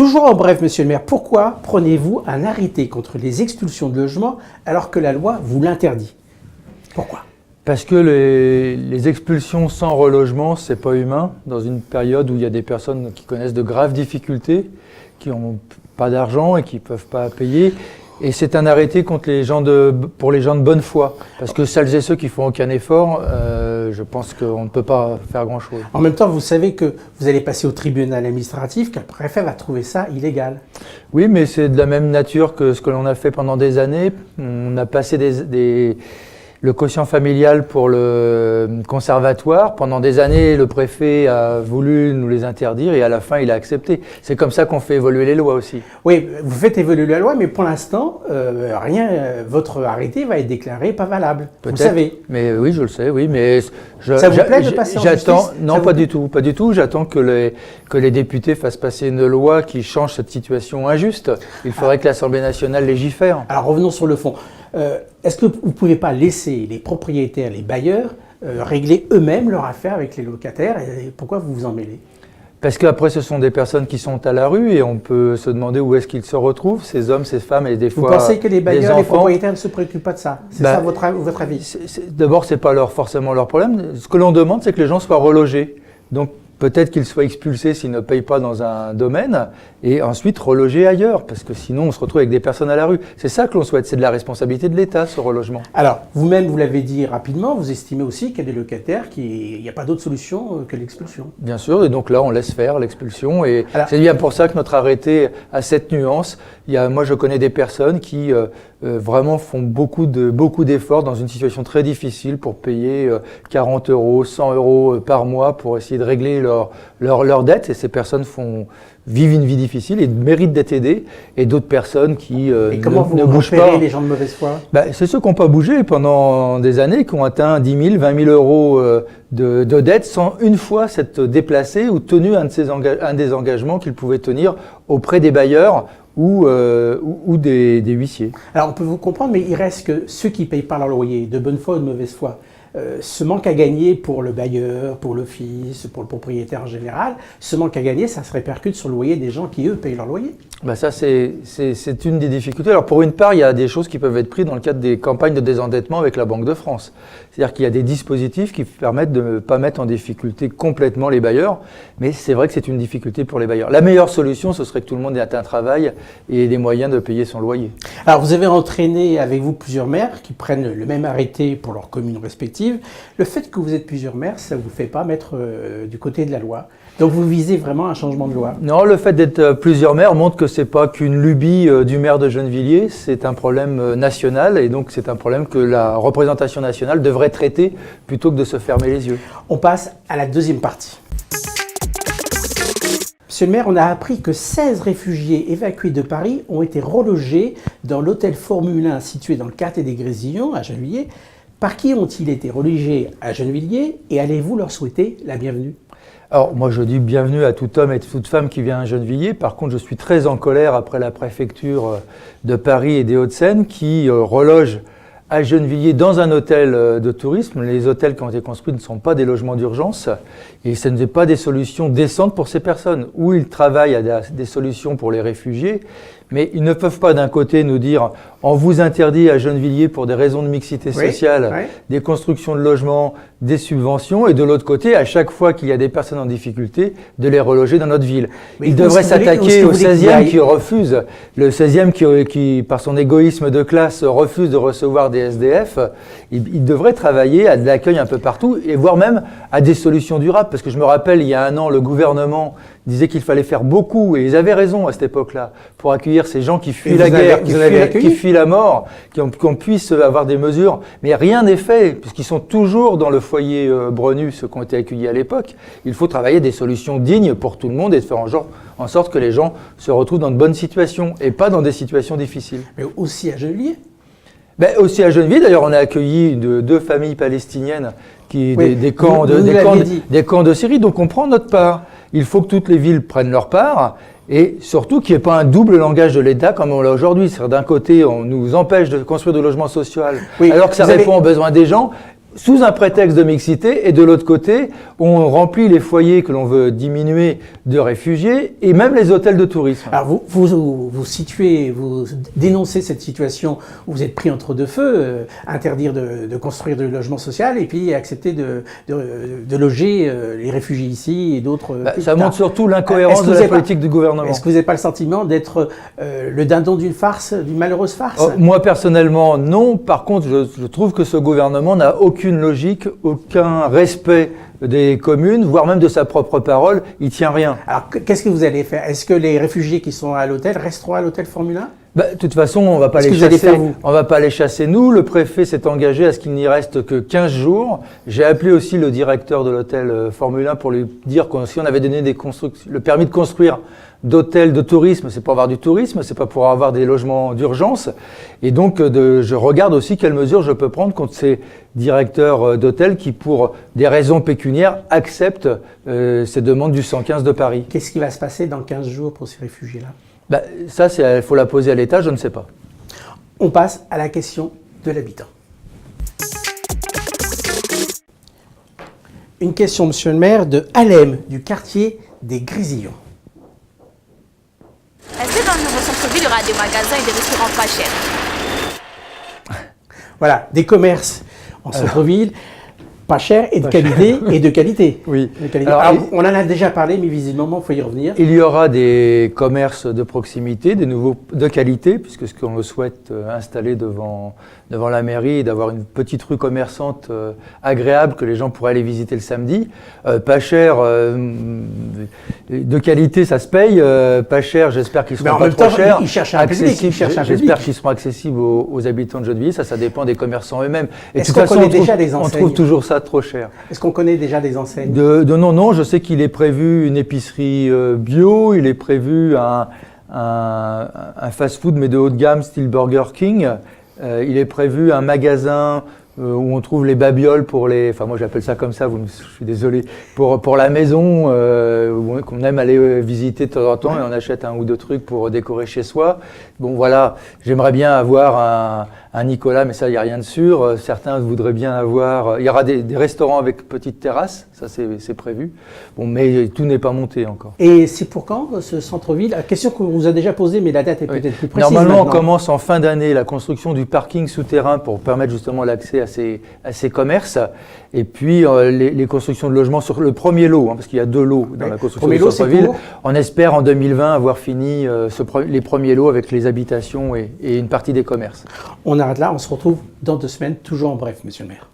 Toujours en bref, monsieur le maire, pourquoi prenez-vous un arrêté contre les expulsions de logements alors que la loi vous l'interdit? Pourquoi? Parce que les expulsions sans relogement, c'est pas humain. Dans une période où il y a des personnes qui connaissent de graves difficultés, qui n'ont pas d'argent et qui ne peuvent pas payer. Et c'est un arrêté contre pour les gens de bonne foi. Parce que celles et ceux qui font aucun effort, je pense qu'on ne peut pas faire grand-chose. En même temps, vous savez que vous allez passer au tribunal administratif, que le préfet va trouver ça illégal. Oui, mais c'est de la même nature que ce que l'on a fait pendant des années. On a passé le quotient familial pour le conservatoire. Pendant des années, le préfet a voulu nous les interdire et à la fin, il a accepté. C'est comme ça qu'on fait évoluer les lois aussi. Oui, vous faites évoluer la loi, mais pour l'instant, votre arrêté va être déclaré pas valable. Vous le savez. Mais oui, je le sais, oui. Mais ça vous plaît de passer en justice? Non, pas du tout, pas du tout. J'attends que les députés fassent passer une loi qui change cette situation injuste. Il faudrait que l'Assemblée nationale légifère. Alors revenons sur le fond. Est-ce que vous ne pouvez pas laisser les propriétaires, les bailleurs, régler eux-mêmes leur affaire avec les locataires? Et pourquoi vous vous en mêlez? Parce qu'après, ce sont des personnes qui sont à la rue et on peut se demander où est-ce qu'ils se retrouvent, ces hommes, ces femmes et des fois des enfants. Vous pensez que les bailleurs, les propriétaires ne se préoccupent pas de ça? C'est ça votre avis? D'abord, ce n'est pas forcément leur problème. Ce que l'on demande, c'est que les gens soient relogés. Donc, peut-être qu'ils soient expulsés s'ils ne payent pas dans un domaine et ensuite relogés ailleurs, parce que sinon on se retrouve avec des personnes à la rue. C'est ça que l'on souhaite, c'est de la responsabilité de l'État, ce relogement. Alors, vous-même, vous l'avez dit rapidement, vous estimez aussi qu'il y a des locataires il n'y a pas d'autre solution que l'expulsion. Bien sûr, et donc là on laisse faire l'expulsion et c'est bien pour ça que notre arrêté a cette nuance. Moi je connais des personnes qui vraiment font beaucoup d'efforts dans une situation très difficile pour payer 40 €, 100 € par mois pour essayer de régler leurs dettes et ces personnes vivent une vie difficile et méritent d'être aidées et d'autres personnes qui et comment vous repérez les gens de mauvaise foi? C'est ceux qui n'ont pas bougé pendant des années, qui ont atteint 10 000, 20 000 € de dettes sans une fois s'être déplacés ou tenu un des engagements qu'ils pouvaient tenir auprès des bailleurs ou des huissiers. Alors on peut vous comprendre, mais il reste que ceux qui ne payent pas leur loyer, de bonne foi ou de mauvaise foi, ce manque à gagner pour le bailleur, pour l'office, pour le propriétaire en général, ce manque à gagner, ça se répercute sur le loyer des gens qui, eux, payent leur loyer. Ça, c'est une des difficultés. Alors, pour une part, il y a des choses qui peuvent être prises dans le cadre des campagnes de désendettement avec la Banque de France. C'est-à-dire qu'il y a des dispositifs qui permettent de ne pas mettre en difficulté complètement les bailleurs, mais c'est vrai que c'est une difficulté pour les bailleurs. La meilleure solution, ce serait que tout le monde ait un travail et des moyens de payer son loyer. Alors, vous avez entraîné avec vous plusieurs maires qui prennent le même arrêté pour leurs communes respectives. Le fait que vous êtes plusieurs maires, ça ne vous fait pas mettre du côté de la loi. Donc vous visez vraiment un changement de loi? Non, le fait d'être plusieurs maires montre que ce n'est pas qu'une lubie du maire de Gennevilliers, c'est un problème national et donc c'est un problème que la représentation nationale devrait traiter plutôt que de se fermer les yeux. On passe à la deuxième partie. Monsieur le maire, on a appris que 16 réfugiés évacués de Paris ont été relogés dans l'hôtel Formule 1 situé dans le quartier des Grésillons à Gennevilliers. Par qui ont-ils été relogés à Gennevilliers et allez-vous leur souhaiter la bienvenue? Alors moi je dis bienvenue à tout homme et toute femme qui vient à Gennevilliers. Par contre je suis très en colère après la préfecture de Paris et des Hauts-de-Seine qui reloge à Gennevilliers dans un hôtel de tourisme. Les hôtels qui ont été construits ne sont pas des logements d'urgence et ce n'est pas des solutions décentes pour ces personnes. Où ils travaillent à des solutions pour les réfugiés, mais ils ne peuvent pas d'un côté nous dire on vous interdit à Gennevilliers pour des raisons de mixité sociale, des constructions de logements, des subventions, et de l'autre côté, à chaque fois qu'il y a des personnes en difficulté, de les reloger dans notre ville. Ils devraient s'attaquer au 16e qui refuse, le 16e qui, par son égoïsme de classe, refuse de recevoir des SDF. Ils devraient travailler à de l'accueil un peu partout, et voire même à des solutions durables. Parce que je me rappelle, il y a un an, le gouvernement disait qu'il fallait faire beaucoup, et ils avaient raison à cette époque-là, pour accueillir ces gens qui fuient la guerre, qui fuient la mort, qu'on puisse avoir des mesures. Mais rien n'est fait, puisqu'ils sont toujours dans le foyer Brenu, ceux qui ont été accueillis à l'époque. Il faut travailler des solutions dignes pour tout le monde et de faire en sorte que les gens se retrouvent dans de bonnes situations, et pas dans des situations difficiles. Mais aussi à Gennevilliers? Aussi à Gennevilliers, d'ailleurs, on a accueilli deux familles palestiniennes des camps de Syrie, donc on prend notre part. Il faut que toutes les villes prennent leur part et surtout qu'il n'y ait pas un double langage de l'État comme on l'a aujourd'hui. C'est-à-dire d'un côté, on nous empêche de construire de logements sociaux alors que ça répond aux besoins des gens. sous un prétexte de mixité, et de l'autre côté, on remplit les foyers que l'on veut diminuer de réfugiés et même les hôtels de tourisme. Alors vous dénoncez cette situation où vous êtes pris entre deux feux, interdire de construire de logement social et puis accepter de loger les réfugiés ici et d'autres. Ça montre surtout l'incohérence de la politique du gouvernement. Est-ce que vous n'avez pas le sentiment d'être le dindon d'une farce, d'une malheureuse farce? Moi personnellement, non. Par contre, je trouve que ce gouvernement n'a aucune logique, aucun respect des communes, voire même de sa propre parole. Il tient rien. Alors, qu'est-ce que vous allez faire? Est-ce que les réfugiés qui sont à l'hôtel resteront à l'hôtel Formule 1? De toute façon, on va pas les chasser. On va pas les chasser. Nous, le préfet s'est engagé à ce qu'il n'y reste que 15 jours. J'ai appelé aussi le directeur de l'hôtel Formule 1 pour lui dire que si on avait donné le permis de construire d'hôtels de tourisme, c'est pour avoir du tourisme, c'est pas pour avoir des logements d'urgence. Et donc, je regarde aussi quelles mesures je peux prendre contre ces directeurs d'hôtels qui, pour des raisons pécuniaires, acceptent ces demandes du 115 de Paris. Qu'est-ce qui va se passer dans 15 jours pour ces réfugiés-là? Ça, il faut la poser à l'État, je ne sais pas. On passe à la question de l'habitant. Une question, monsieur le maire, de Alem, du quartier des Grésillons. Est-ce que dans le nouveau centre-ville, il y aura des magasins et des restaurants pas chers? Voilà, des commerces en centre-ville, pas chers et de qualité, et de qualité. Oui. De qualité. Alors, on en a déjà parlé, mais visiblement, il faut y revenir. Il y aura des commerces de proximité, des nouveaux de qualité, puisque ce qu'on souhaite installer devant la mairie, d'avoir une petite rue commerçante agréable que les gens pourraient aller visiter le samedi. Pas cher, de qualité, ça se paye. Pas cher, j'espère qu'ils seront pas trop chers. Ils cherchent un public. J'espère qu'ils seront accessibles aux habitants de Gennevilliers. Ça dépend des commerçants eux-mêmes. Et de toute façon, on trouve toujours ça trop cher. Est-ce qu'on connaît déjà des enseignes? Non, je sais qu'il est prévu une épicerie bio, il est prévu un fast-food mais de haut de gamme style Burger King, il est prévu un magasin où on trouve les babioles pour enfin moi j'appelle ça comme ça, je suis désolé, pour la maison, qu'on aime aller visiter de temps en temps et on achète un ou deux trucs pour décorer chez soi. Bon voilà, j'aimerais bien avoir un Nicolas, mais ça, il n'y a rien de sûr. Certains voudraient bien avoir... Il y aura des restaurants avec petite terrasse, ça c'est prévu. Bon, mais tout n'est pas monté encore. Et c'est pour quand ce centre-ville? La question qu'on vous a déjà posée, mais la date est peut-être plus précise. Normalement, on commence en fin d'année la construction du parking souterrain pour permettre justement l'accès à ces commerces. Et puis les constructions de logements sur le premier lot, parce qu'il y a 2 lots dans la construction du centre-ville. On espère en 2020 avoir fini les premiers lots avec les habitations et une partie des commerces. On arrête là, on se retrouve dans 2 semaines, toujours en bref, monsieur le maire.